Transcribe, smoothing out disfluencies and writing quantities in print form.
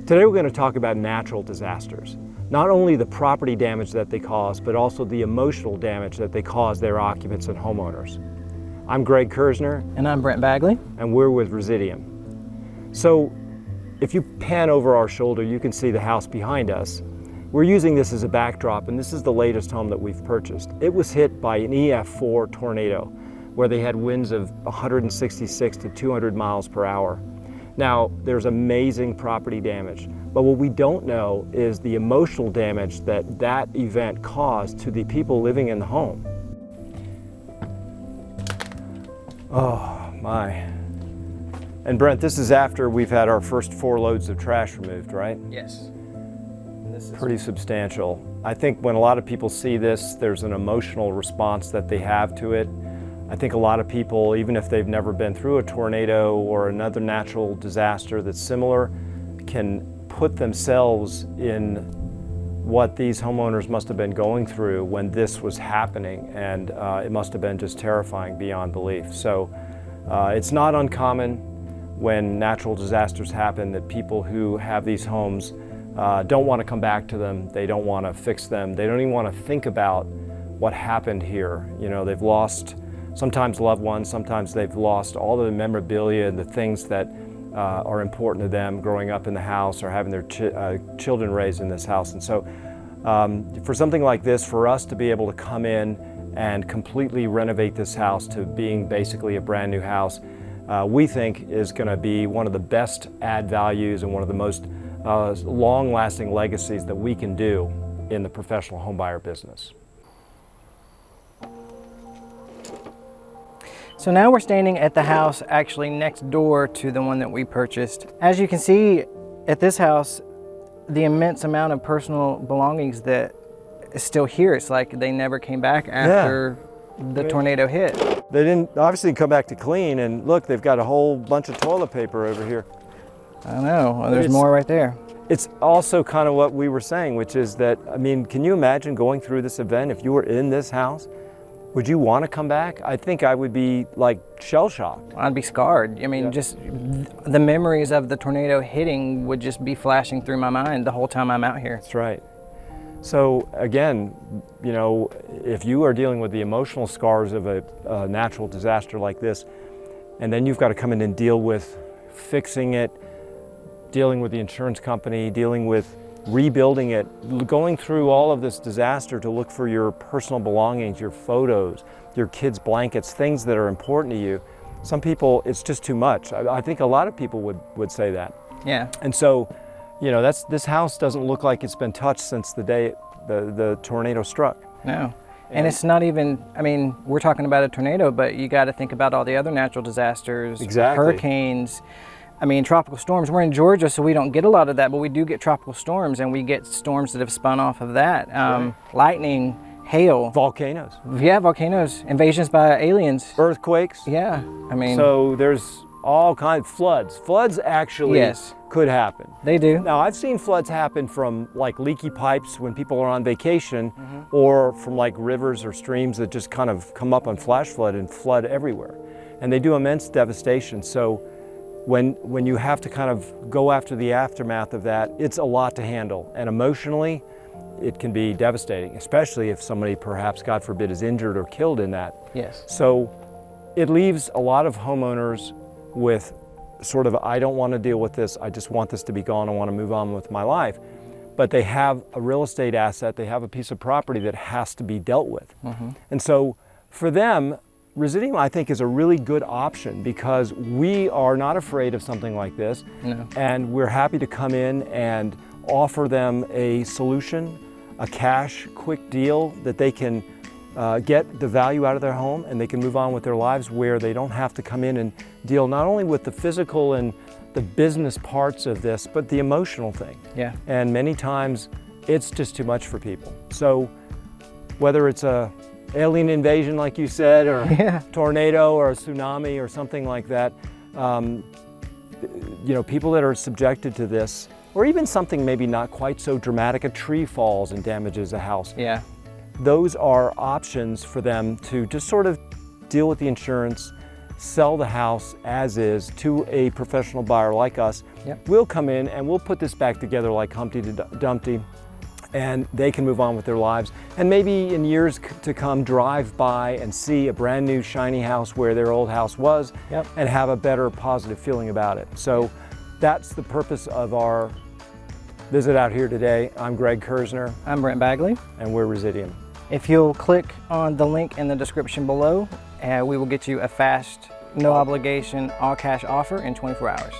Today we're going to talk about natural disasters. Not only the property damage that they cause, but also the emotional damage that they cause their occupants and homeowners. I'm Greg Kurzner. And I'm Brent Bagley. And we're with Resideum. So if you pan over our shoulder, you can see the house behind us. We're using this as a backdrop, and this is the latest home that we've purchased. It was hit by an EF4 tornado, where they had winds of 166 to 200 miles per hour. Now, there's amazing property damage, but what we don't know is the emotional damage that that event caused to the people living in the home. Oh my. And Brent, this is after we've had our first 4 loads of trash removed, right? Yes. This is pretty substantial. I think when a lot of people see this, there's an emotional response that they have to it. I think a lot of people, even if they've never been through a tornado or another natural disaster that's similar, can put themselves in what these homeowners must have been going through when this was happening, and it must have been just terrifying beyond belief. So it's not uncommon when natural disasters happen that people who have these homes don't want to come back to them, they don't want to fix them, they don't even want to think about what happened here. You know, they've lost sometimes loved ones, sometimes they've lost all the memorabilia and the things that are important to them growing up in the house or having their children raised in this house. And so for something like this, for us to be able to come in and completely renovate this house to being basically a brand new house, we think is going to be one of the best add values and one of the most long-lasting legacies that we can do in the professional homebuyer business. So now we're standing at the house actually next door to the one that we purchased. As you can see at this house, the immense amount of personal belongings that is still here. It's like they never came back after the tornado hit. They didn't obviously come back to clean, and look, they've got a whole bunch of toilet paper over here. I know, well, there's more right there. It's also kind of what we were saying, which is that, I mean, can you imagine going through this event if you were in this house? Would you want to come back? I think I would be like shell-shocked. I'd be scarred. I mean, just the memories of the tornado hitting would just be flashing through my mind the whole time I'm out here. That's right. So again, you know, if you are dealing with the emotional scars of a natural disaster like this, and then you've got to come in and deal with fixing it, dealing with the insurance company, dealing with rebuilding it, going through all of this disaster to look for your personal belongings, your photos, your kids' blankets, things that are important to you. Some people, it's just too much. I think a lot of people would say that. Yeah. And so, you know, this house doesn't look like it's been touched since the day the tornado struck. No. And it's not even, I mean, we're talking about a tornado, but you got to think about all the other natural disasters, hurricanes. I mean, tropical storms. We're in Georgia, so we don't get a lot of that, but we do get tropical storms, and we get storms that have spun off of that. Lightning, hail. Volcanoes. Yeah, volcanoes. Invasions by aliens. Earthquakes. Yeah, I mean. So there's all kinds of floods. Floods actually could happen. They do. Now, I've seen floods happen from like leaky pipes when people are on vacation, or from like rivers or streams that just kind of come up on flash flood and flood everywhere. And they do immense devastation. So when you have to kind of go after the aftermath of that, it's a lot to handle. And emotionally, it can be devastating, especially if somebody perhaps, God forbid, is injured or killed in that. Yes. So it leaves a lot of homeowners with sort of, I don't want to deal with this, I just want this to be gone, I want to move on with my life. But they have a real estate asset, they have a piece of property that has to be dealt with. And so for them, Resideum, I think, is a really good option because we are not afraid of something like this. No. And we're happy to come in and offer them a solution, a cash, quick deal that they can get the value out of their home and they can move on with their lives where they don't have to come in and deal not only with the physical and the business parts of this, but the emotional thing. Yeah. And many times it's just too much for people. So whether it's a alien invasion, like you said, or tornado or a tsunami or something like that, you know, people that are subjected to this, or even something maybe not quite so dramatic, a tree falls and damages a house. Yeah. Those are options for them to just sort of deal with the insurance, sell the house as is to a professional buyer like us Yep. We'll come in and we'll put this back together like Humpty Dumpty, and they can move on with their lives. And maybe in years to come, drive by and see a brand new shiny house where their old house was, Yep. and have a better positive feeling about it. So that's the purpose of our visit out here today. I'm Greg Kurzner. I'm Brent Bagley. And we're Resideum. If you'll click on the link in the description below, we will get you a fast, no obligation, all cash offer in 24 hours.